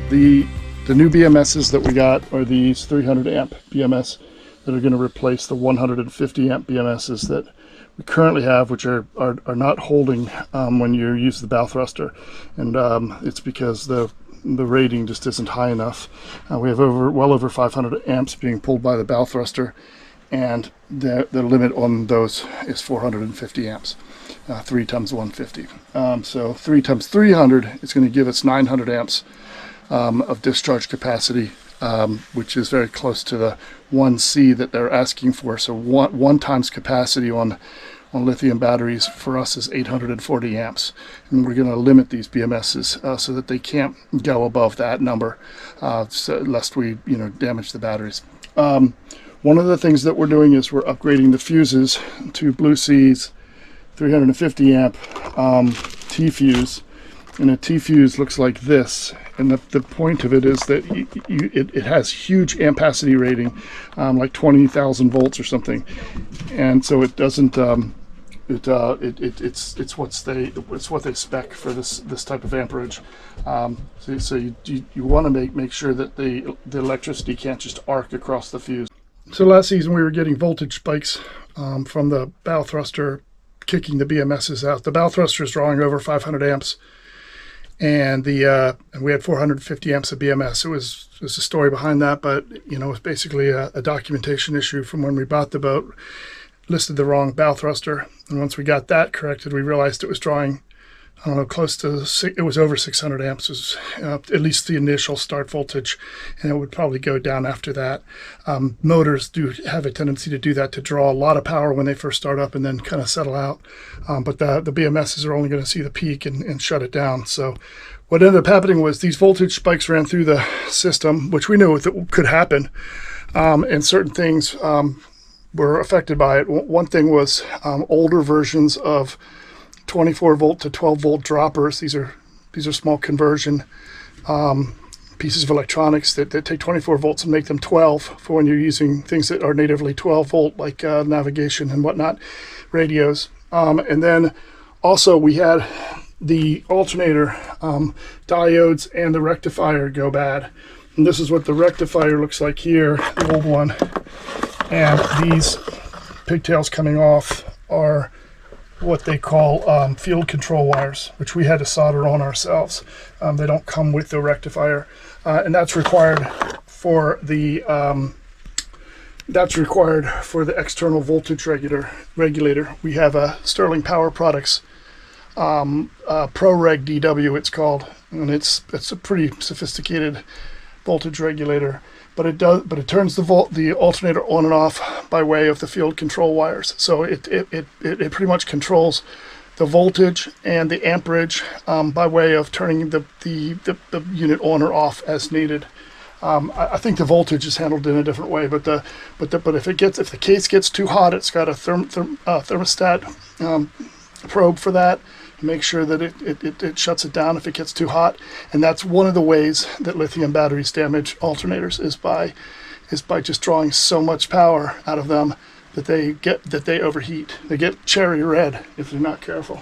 The new BMSs that we got are these 300 amp BMS that are going to replace the 150 amp BMSs that we currently have, which are not holding when you use the bow thruster, and it's because the rating just isn't high enough. We have well over 500 amps being pulled by the bow thruster, and the limit on those is 450 amps, 3 times 150. So 3 times 300 is going to give us 900 amps of discharge capacity, which is very close to the 1C that they're asking for. So one times capacity on lithium batteries for us is 840 amps, and we're going to limit these BMSs so that they can't go above that number, lest we damage the batteries. One of the things that we're doing is we're upgrading the fuses to Blue C's 350 amp T-fuse, and a T-fuse looks like this. And the point of it is that it has huge ampacity rating, like 20,000 volts or something, and so it doesn't. It's what they spec for this type of amperage. So you want to make sure that the electricity can't just arc across the fuse. So last season we were getting voltage spikes from the bow thruster kicking the BMSs out. The bow thruster is drawing over 500 amps. And we had 450 amps of BMS. There's a story behind that, but it was basically a documentation issue from when we bought the boat. Listed the wrong bow thruster, and once we got that corrected, we realized it was drawing, I don't know, close to it was over 600 amps, was at least the initial start voltage, and it would probably go down after that. Motors do have a tendency to do that, to draw a lot of power when they first start up and then kind of settle out. But the BMSs are only going to see the peak and shut it down. So what ended up happening was these voltage spikes ran through the system, which we knew that could happen, and certain things were affected by it. One thing was older versions of 24 volt to 12 volt droppers. These are small conversion pieces of electronics that take 24 volts and make them 12 for when you're using things that are natively 12 volt, like navigation and whatnot, radios. And then also we had the alternator diodes and the rectifier go bad. And this is what the rectifier looks like here, the old one. And these pigtails coming off are what they call field control wires, which we had to solder on ourselves. They don't come with the rectifier, and that's required for the external voltage regulator. We have a Sterling Power Products ProReg DW, it's called, and it's a pretty sophisticated voltage regulator. But it turns the alternator on and off by way of the field control wires. So it pretty much controls the voltage and the amperage by way of turning the unit on or off as needed. I think the voltage is handled in a different way, but if the case gets too hot, it's got a thermostat probe for that. Make sure that it shuts it down if it gets too hot, and that's one of the ways that lithium batteries damage alternators is by just drawing so much power out of them that they overheat. They get cherry red if they're not careful.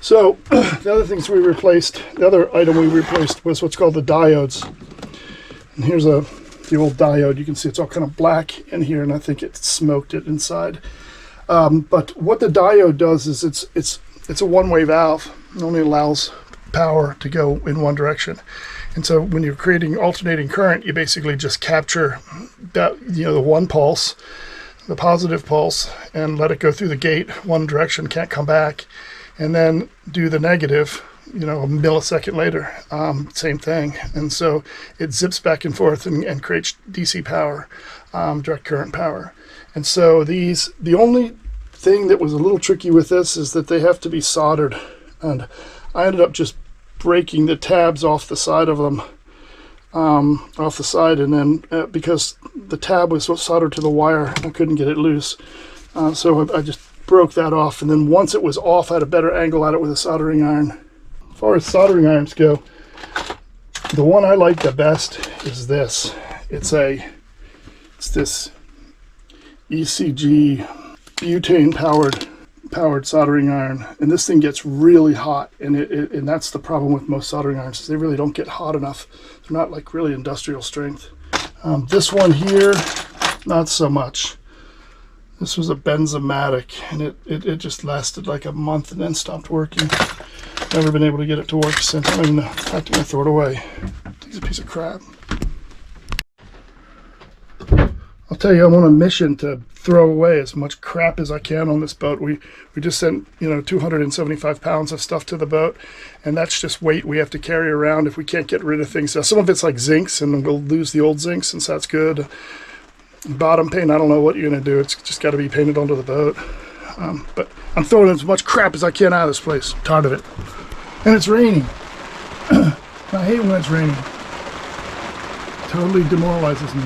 So the other item we replaced was what's called the diodes. And here's the old diode. You can see it's all kind of black in here, and I think it smoked it inside. But what the diode does is it's a one-way valve. It only allows power to go in one direction. And so when you're creating alternating current, you basically just capture that, the one pulse, the positive pulse, and let it go through the gate one direction, can't come back, and then do the negative, a millisecond later, same thing. And so it zips back and forth and creates DC power, direct current power. And so the only thing that was a little tricky with this is that they have to be soldered, and I ended up just breaking the tabs off the side of them, and then because the tab was soldered to the wire, I couldn't get it loose, so I just broke that off, and then once it was off, I had a better angle at it with a soldering iron. As far as soldering irons go, the one I like the best is this. It's this ECG butane powered powered soldering iron, and this thing gets really hot, and and that's the problem with most soldering irons, is they really don't get hot enough. They're not like really industrial strength. This one here, not so much. This was a Benzomatic, and it just lasted like a month and then stopped working. Never been able to get it to work since. I don't even know. In fact, I'm gonna throw it away. It's a piece of crap. I'll tell you, I'm on a mission to throw away as much crap as I can on this boat. We just sent 275 pounds of stuff to the boat, and that's just weight we have to carry around if we can't get rid of things. Now, some of it's like zincs, and we'll lose the old zinc since that's good. Bottom paint, I don't know what you're gonna do. It's just got to be painted onto the boat. But I'm throwing as much crap as I can out of this place. I'm tired of it. And it's raining. I hate when it's raining. It totally demoralizes me.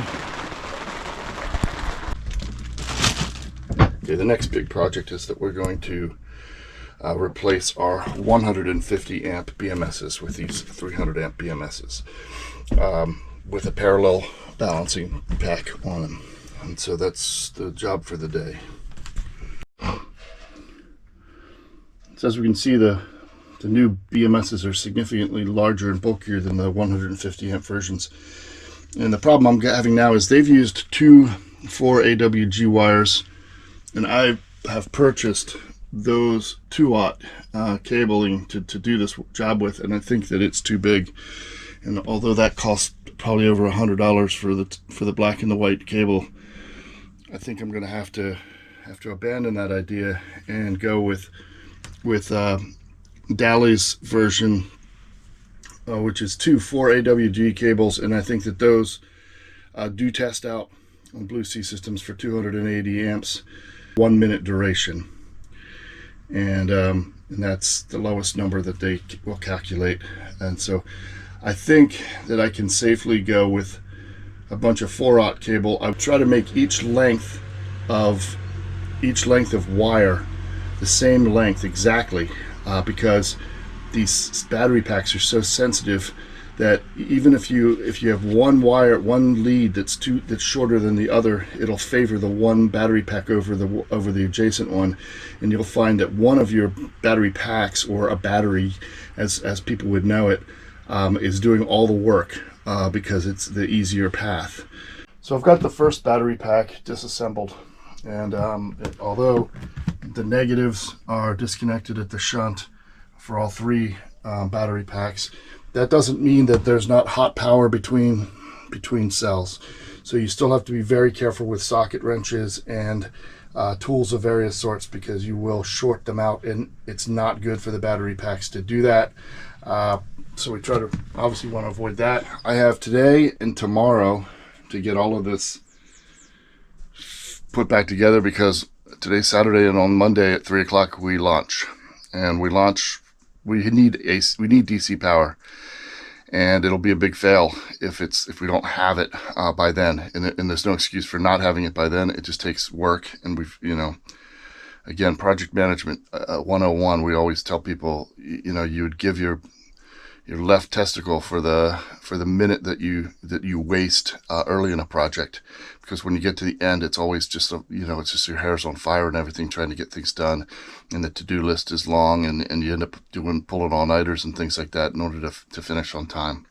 Okay, the next big project is that we're going to replace our 150 amp BMSs with these 300 amp BMSs with a parallel balancing pack on them. And so that's the job for the day. So as we can see, the new BMSs are significantly larger and bulkier than the 150 amp versions. And the problem I'm having now is they've used 2 4AWG wires, and I have purchased those 2-aught cabling to do this job with, and I think that it's too big. And although that costs probably over $100 for the black and the white cable, I think I'm going to have to abandon that idea and go with Daly's version, which is 2 4AWG cables, and I think that those do test out on Blue Sea systems for 280 amps, 1 minute duration, and that's the lowest number that they will calculate. And so I think that I can safely go with a bunch of 4-aught cable. I try to make each length of wire the same length exactly, because these battery packs are so sensitive that even if you have one lead that's shorter than the other, it'll favor the one battery pack over the adjacent one, and you'll find that one of your battery packs, or a battery as people would know it, is doing all the work because it's the easier path. So I've got the first battery pack disassembled, and although the negatives are disconnected at the shunt for all 3 battery packs, that doesn't mean that there's not hot power between cells. So you still have to be very careful with socket wrenches and tools of various sorts, because you will short them out, and it's not good for the battery packs to do that. So we try to obviously want to avoid that. I have today and tomorrow to get all of this put back together, because today's Saturday, and on Monday at 3 o'clock we launch. And we need DC power, and it'll be a big fail if we don't have it by then. And there's no excuse for not having it by then. It just takes work, and again, project management 101. We always tell people, you would give your left testicle for the minute that you waste early in a project, because when you get to the end, it's always just it's just your hair's on fire and everything, trying to get things done, and the to-do list is long, and you end up pulling all-nighters and things like that in order to finish on time.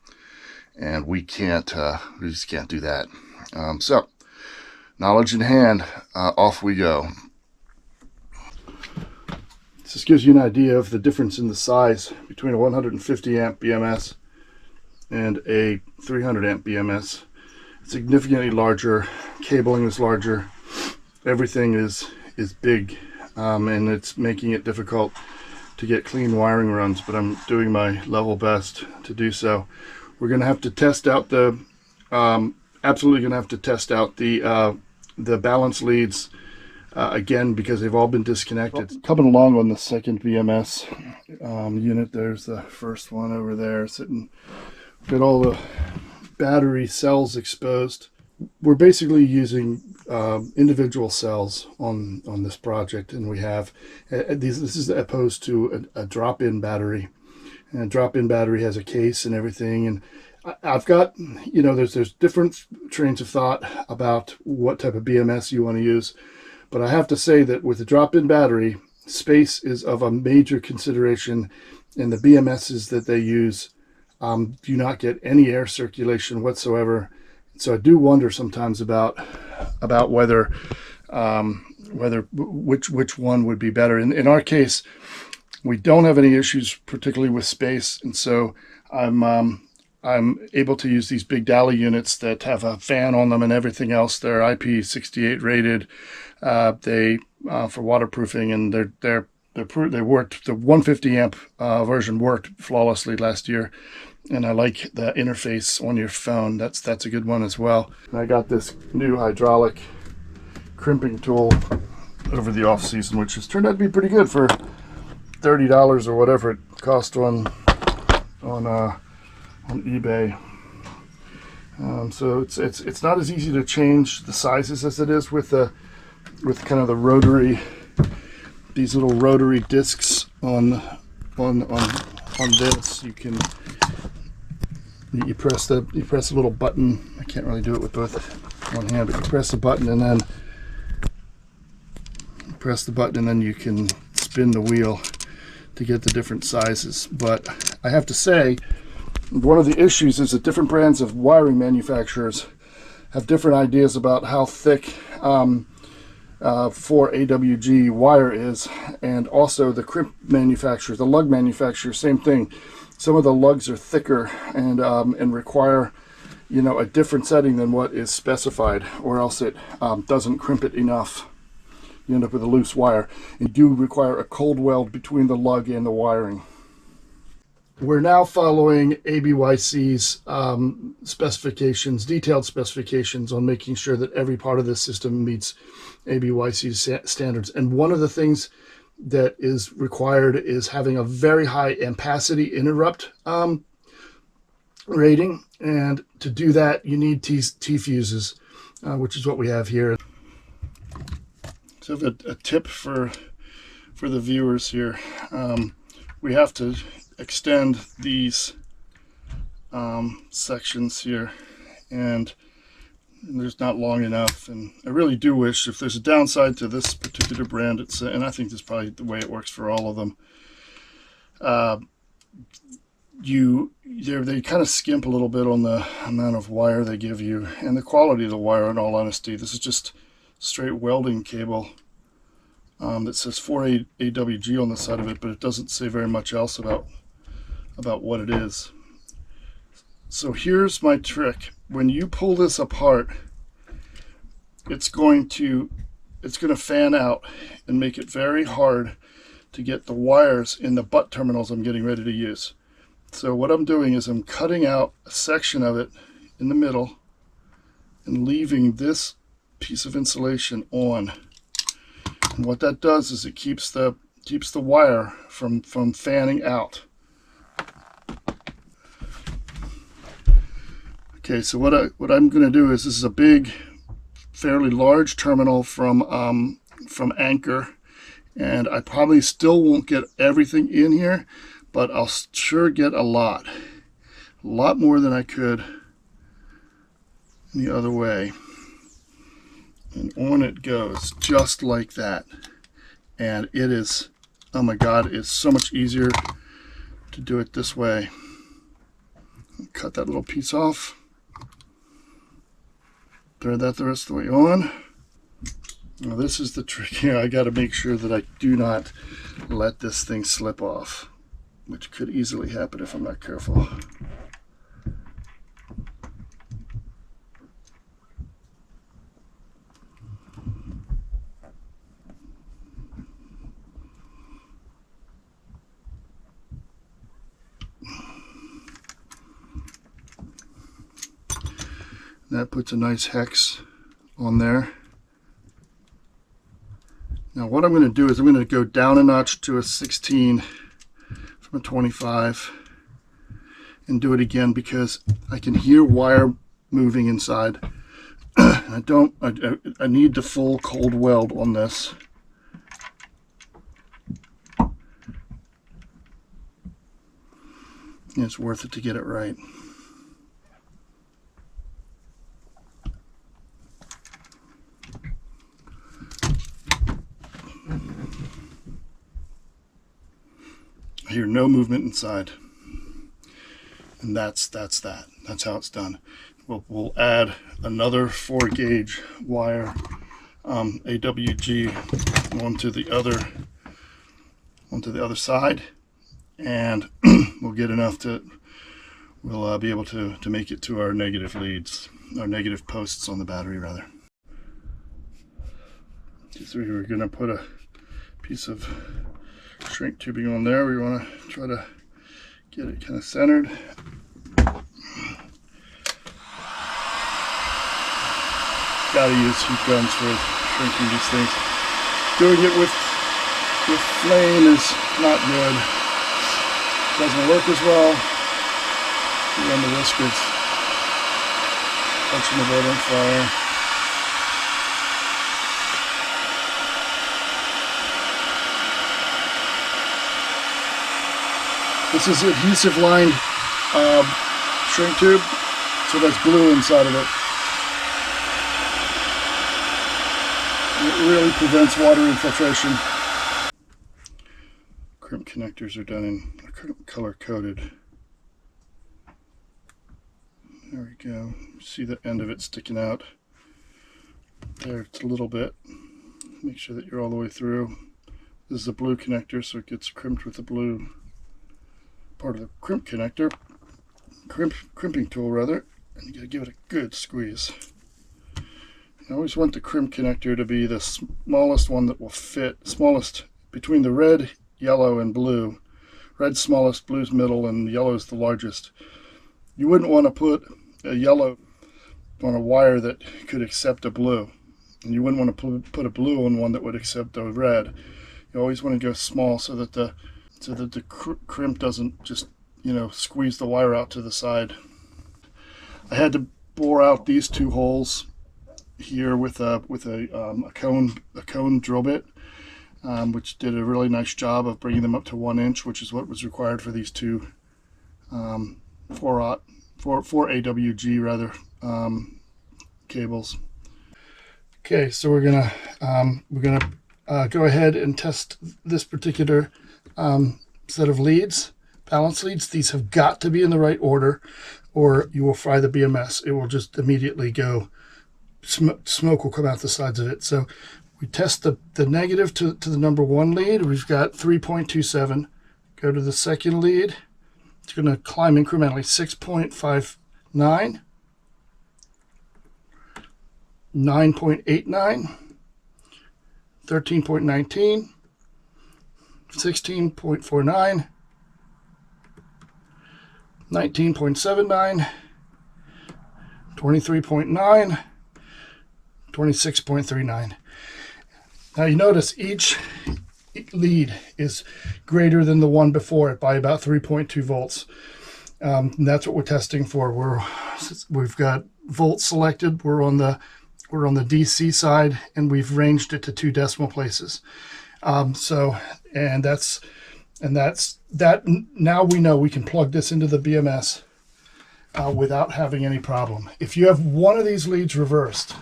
And we just can't do that. So knowledge in hand, off we go. This gives you an idea of the difference in the size between a 150 amp BMS and a 300 amp BMS. It's significantly larger, cabling is larger, everything is big, and it's making it difficult to get clean wiring runs, but I'm doing my level best to do so. We're going to have to test out absolutely going to have to test out the balance leads again, because they've all been disconnected. Coming along on the second BMS unit, there's the first one over there sitting. Got all the battery cells exposed. We're basically using individual cells on this project, and we have this is opposed to a drop-in battery. And a drop-in battery has a case and everything, and I've got, there's different trains of thought about what type of BMS you want to use. But I have to say that with the drop-in battery, space is of a major consideration, and the BMSs that they use do not get any air circulation whatsoever. So I do wonder sometimes about whether which one would be better. In our case, we don't have any issues particularly with space, and so I'm able to use these big Daly units that have a fan on them and everything else. They're IP68 rated. They for waterproofing, and they worked. The 150 amp version worked flawlessly last year, and I like the interface on your phone. That's a good one as well. And I got this new hydraulic crimping tool over the off season, which has turned out to be pretty good for $30 or whatever it cost on eBay. So it's not as easy to change the sizes as it is with kind of the rotary, these little rotary discs on this. You press the little button. I can't really do it with both one hand, but you press the button and then you can spin the wheel to get the different sizes. But I have to say, one of the issues is that different brands of wiring manufacturers have different ideas about how thick 4 AWG wire is, and also the crimp manufacturers, the lug manufacturers, same thing. Some of the lugs are thicker and require, a different setting than what is specified, or else it doesn't crimp it enough. You end up with a loose wire. You do require a cold weld between the lug and the wiring. We're now following ABYC's specifications, detailed specifications on making sure that every part of this system meets ABYC's standards. And one of the things that is required is having a very high ampacity interrupt rating. And to do that, you need T-fuses, which is what we have here. So I have a tip for the viewers here. We have to extend these sections here, and there's not long enough, and I really do wish, if there's a downside to this particular brand, and I think this is probably the way it works for all of them, they kind of skimp a little bit on the amount of wire they give you and the quality of the wire, in all honesty. This is just straight welding cable that says 4 AWG on the side of it, but it doesn't say very much else about what it is. So here's my trick. When you pull this apart, it's going to fan out and make it very hard to get the wires in the butt terminals I'm getting ready to use. So what I'm doing is I'm cutting out a section of it in the middle and leaving this piece of insulation on. And what that does is it keeps the wire from fanning out. Okay, so what I'm going to do is, this is a big, fairly large terminal from Anchor, and I probably still won't get everything in here, but I'll sure get a lot more than I could the other way. And on it goes, just like that. And it is, oh my God, it's so much easier to do it this way. Cut that little piece off. Thread that the rest of the way on. Now this is the trick here. I got to make sure that I do not let this thing slip off, which could easily happen if I'm not careful. That puts a nice hex on there. Now what I'm going to do is I'm going to go down a notch to a 16 from a 25 and do it again, because I can hear wire moving inside. I need the full cold weld on this. And it's worth it to get it right. I hear no movement inside. And that's that. That's how it's done. We'll add another 4 gauge wire AWG onto the other side, and we'll get enough to we'll be able to make it to our negative leads, our negative posts on the battery rather. So we're going to put a piece of shrink tubing on there. We want to try to get it kind of centered. Gotta use heat guns for shrinking these things. Doing it with flame is not good. Doesn't work as well. You run the risk of catching the boat on fire. This is adhesive lined shrink tube, so that's glue inside of it. It really prevents water infiltration. Crimp connectors are done in color coded. There we go. See the end of it sticking out. There, it's a little bit. Make sure that you're all the way through. This is a blue connector, so it gets crimped with the blue part of the crimp connector. Crimping tool rather. And you gotta give it a good squeeze. I always want the crimp connector to be the smallest one that will fit, smallest between the red, yellow, and blue. Red's smallest, blue's middle, and yellow is the largest. You wouldn't want to put a yellow on a wire that could accept a blue. And you wouldn't want to put a blue on one that would accept a red. You always want to go small so that the crimp doesn't just, squeeze the wire out to the side. I had to bore out these 2 holes here with a cone drill bit, which did a really nice job of bringing them up to 1 inch, which is what was required for these 2 4 AWG rather cables. Okay, so we're gonna go ahead and test this particular set of leads, balance leads. These have got to be in the right order, or you will fry the BMS. It will just immediately go. Smoke will come out the sides of it. So we test the negative to the number 1 lead. We've got 3.27. Go to the second lead. It's going to climb incrementally. 6.59, 9.89, 13.19, 16.49, 19.79, 23.9, 26.39. Now you notice each lead is greater than the one before it by about 3.2 volts. And that's what we're testing for. We've got volts selected. We're on the DC side, and we've ranged it to 2 decimal places. Now we know we can plug this into the BMS without having any problem. If you have one of these leads reversed,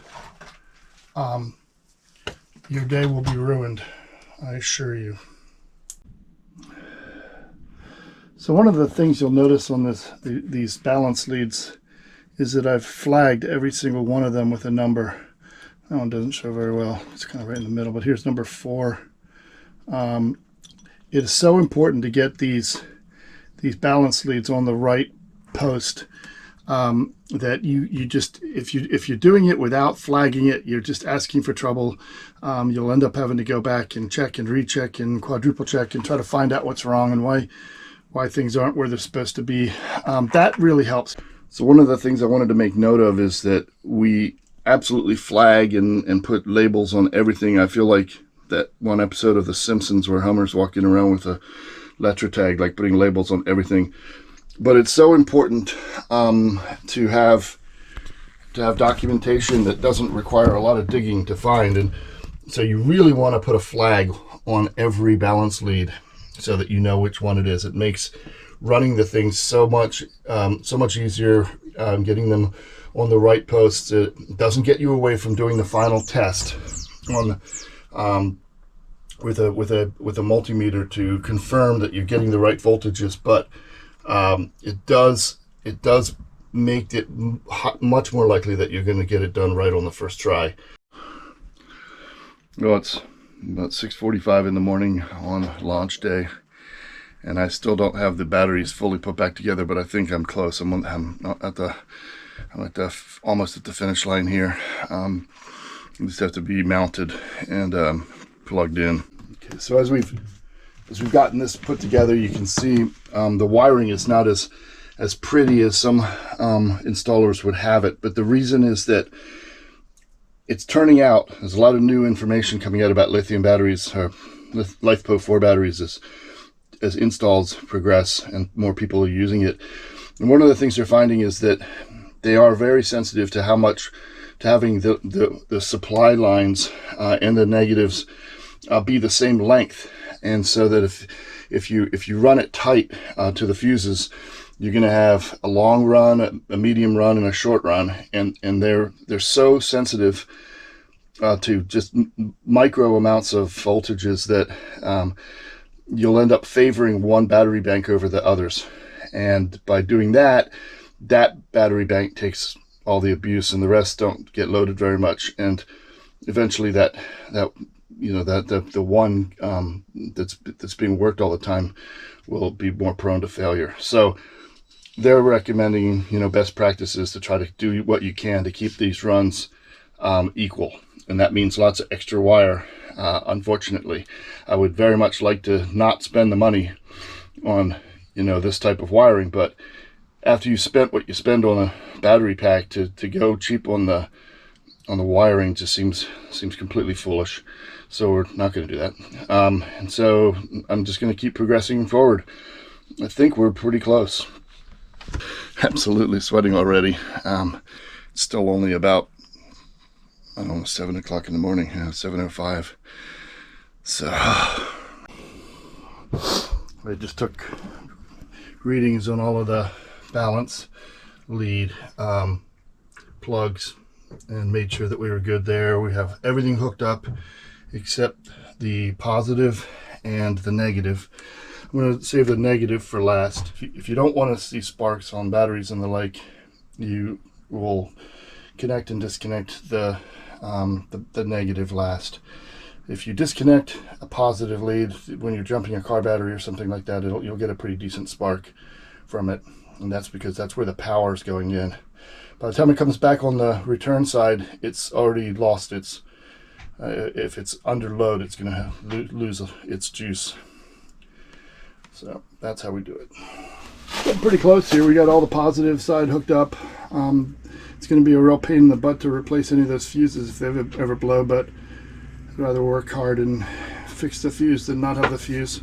your day will be ruined, I assure you. So one of the things you'll notice on these balance leads is that I've flagged every single one of them with a number. That one doesn't show very well. It's kind of right in the middle, but here's number 4. It is so important to get these balance leads on the right post. That you just, if you're doing it without flagging it, you're just asking for trouble. You'll end up having to go back and check and recheck and quadruple check and try to find out what's wrong and why things aren't where they're supposed to be. That really helps. So one of the things I wanted to make note of is that we absolutely flag and put labels on everything. I feel like that one episode of The Simpsons where Homer's walking around with a letter tag, like putting labels on everything. But it's so important to have documentation that doesn't require a lot of digging to find, and so you really want to put a flag on every balance lead so that you know which one it is. It makes running the things so much easier, getting them on the right posts. It doesn't get you away from doing the final test on with a multimeter to confirm that you're getting the right voltages, but it does make it much more likely that you're going to get it done right on the first try. Well, it's about 6:45 in the morning on launch day, and I still don't have the batteries fully put back together, but I think I'm close. I'm almost at the finish line here. Just have to be mounted and plugged in. Okay, so as we've gotten this put together, you can see the wiring is not as pretty as some installers would have it, but the reason is that it's turning out, there's a lot of new information coming out about lithium batteries, or LifePo4 batteries, as installs progress and more people are using it. And one of the things they're finding is that they are very sensitive to having the supply lines and the negatives be the same length, and so that if you run it tight to the fuses, you're going to have a long run, a medium run, and a short run, and they're so sensitive to just micro amounts of voltages that you'll end up favoring one battery bank over the others, and by doing that battery bank takes all the abuse and the rest don't get loaded very much, and eventually the one that's being worked all the time will be more prone to failure. So they're recommending, best practices to try to do what you can to keep these runs equal, and that means lots of extra wire. Unfortunately, I would very much like to not spend the money on this type of wiring, but after you spent what you spend on a battery pack, to go cheap on the wiring just seems completely foolish. So we're not going to do that, and so I'm just going to keep progressing forward. I think we're pretty close. Absolutely sweating already. It's still only about, I don't know, 7 o'clock in the morning, 7:05. So I just took readings on all of the balance, lead, plugs, and made sure that we were good there. We have everything hooked up except the positive and the negative. I'm going to save the negative for last. If you don't want to see sparks on batteries and the like, you will connect and disconnect the negative last. If you disconnect a positive lead when you're jumping a car battery or something like that, you'll get a pretty decent spark from it, and that's because that's where the power is going in. By the time it comes back on the return side, it's already lost its if it's under load, it's going to lose its juice. So that's how we do it. Getting pretty close here. We got all the positive side hooked up. It's going to be a real pain in the butt to replace any of those fuses if they ever blow, but I'd rather work hard and fix the fuse than not have the fuse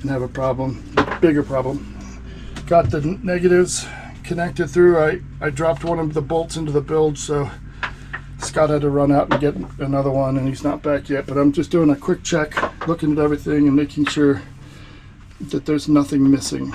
and have a problem, bigger problem. Got the negatives connected through. I dropped one of the bolts into the bilge, so Scott had to run out and get another one, and he's not back yet, but I'm just doing a quick check, looking at everything and making sure that there's nothing missing.